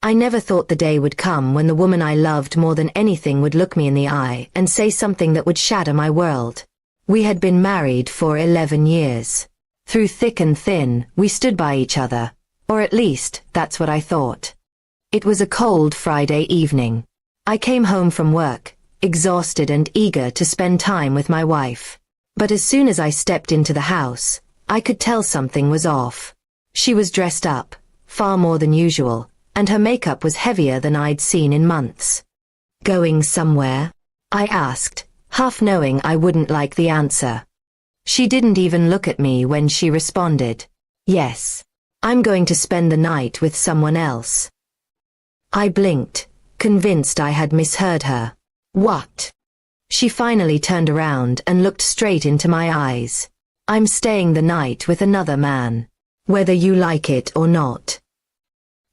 I never thought the day would come when the woman I loved more than anything would look me in the eye and say something that would shatter my world. We had been married for 11 years. Through thick and thin, we stood by each other. Or at least, that's what I thought. It was a cold Friday evening. I came home from work, exhausted and eager to spend time with my wife. But as soon as I stepped into the house, I could tell something was off. She was dressed up, far more than usual, and her makeup was heavier than I'd seen in months. "Going somewhere?" I asked, half knowing I wouldn't like the answer. She didn't even look at me when she responded. "Yes. I'm going to spend the night with someone else." I blinked, convinced I had misheard her. "What?" She finally turned around and looked straight into my eyes. "I'm staying the night with another man. Whether you like it or not."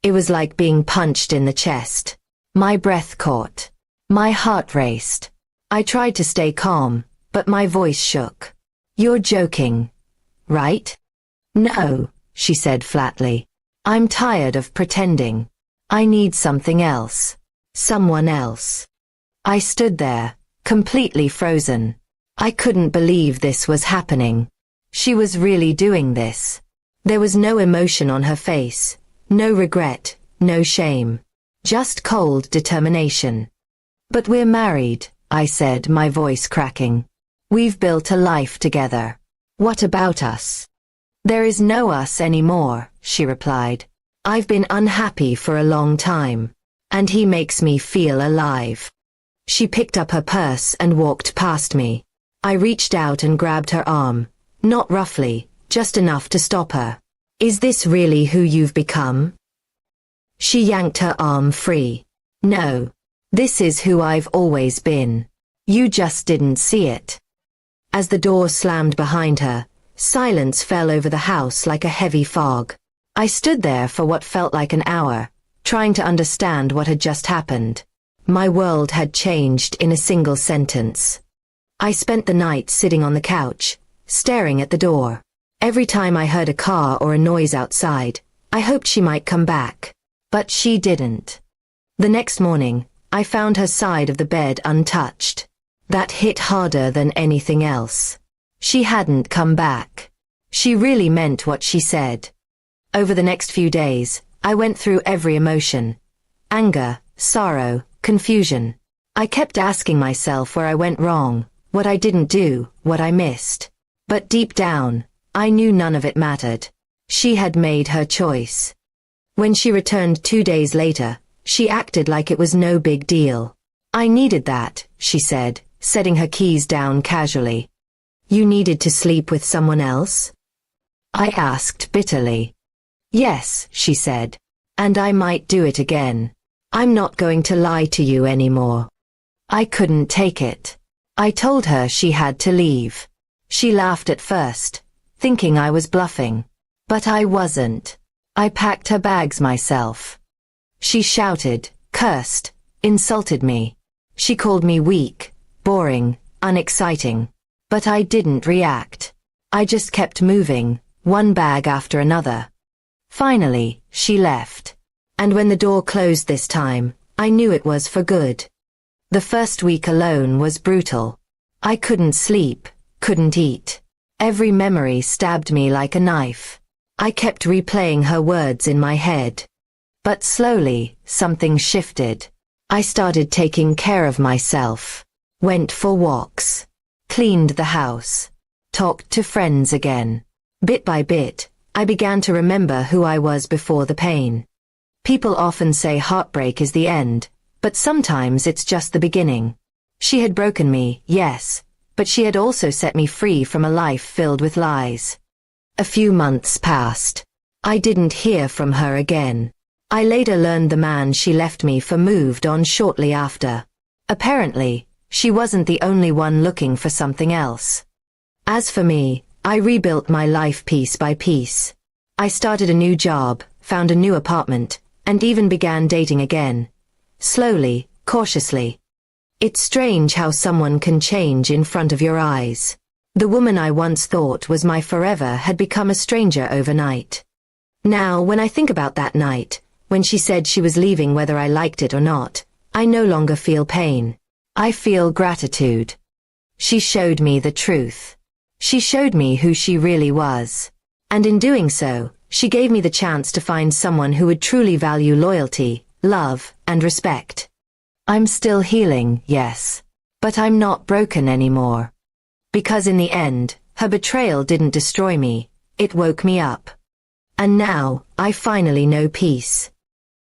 It was like being punched in the chest. My breath caught. My heart raced. I tried to stay calm, but my voice shook. "You're joking, right?" "No," she said flatly. "I'm tired of pretending. I need something else. Someone else." I stood there, completely frozen. I couldn't believe this was happening. She was really doing this. There was no emotion on her face, no regret, no shame. Just cold determination. "But we're married," I said, my voice cracking. "We've built a life together. What about us?" "There is no us anymore," she replied. "I've been unhappy for a long time. And he makes me feel alive." She picked up her purse and walked past me. I reached out and grabbed her arm, not roughly, just enough to stop her. "Is this really who you've become?" She yanked her arm free. "No. This is who I've always been. You just didn't see it." As the door slammed behind her, silence fell over the house like a heavy fog. I stood there for what felt like an hour, trying to understand what had just happened. My world had changed in a single sentence. I spent the night sitting on the couch, staring at the door. Every time I heard a car or a noise outside, I hoped she might come back. But she didn't. The next morning, I found her side of the bed untouched. That hit harder than anything else. She hadn't come back. She really meant what she said. Over the next few days, I went through every emotion. Anger, sorrow, confusion. I kept asking myself where I went wrong, what I didn't do, what I missed. But deep down, I knew none of it mattered. She had made her choice. When she returned 2 days later, she acted like it was no big deal. "I needed that," she said, setting her keys down casually. "You needed to sleep with someone else?" I asked bitterly. "Yes," she said. "And I might do it again. I'm not going to lie to you anymore." I couldn't take it. I told her she had to leave. She laughed at first, thinking I was bluffing. But I wasn't. I packed her bags myself. She shouted, cursed, insulted me. She called me weak, boring, unexciting. But I didn't react. I just kept moving, one bag after another. Finally, she left. And when the door closed this time, I knew it was for good. The first week alone was brutal. I couldn't sleep, couldn't eat. Every memory stabbed me like a knife. I kept replaying her words in my head. But slowly, something shifted. I started taking care of myself. Went for walks. Cleaned the house. Talked to friends again. Bit by bit, I began to remember who I was before the pain. People often say heartbreak is the end, but sometimes it's just the beginning. She had broken me, yes, but she had also set me free from a life filled with lies. A few months passed. I didn't hear from her again. I later learned the man she left me for moved on shortly after. Apparently, she wasn't the only one looking for something else. As for me, I rebuilt my life piece by piece. I started a new job, found a new apartment, and even began dating again. Slowly, cautiously. It's strange how someone can change in front of your eyes. The woman I once thought was my forever had become a stranger overnight. Now, when I think about that night, When she said she was leaving whether I liked it or not, I no longer feel pain. I feel gratitude. She showed me the truth. She showed me who she really was. And in doing so, she gave me the chance to find someone who would truly value loyalty, love, and respect. I'm still healing, yes. But I'm not broken anymore. Because in the end, her betrayal didn't destroy me, it woke me up. And now, I finally know peace.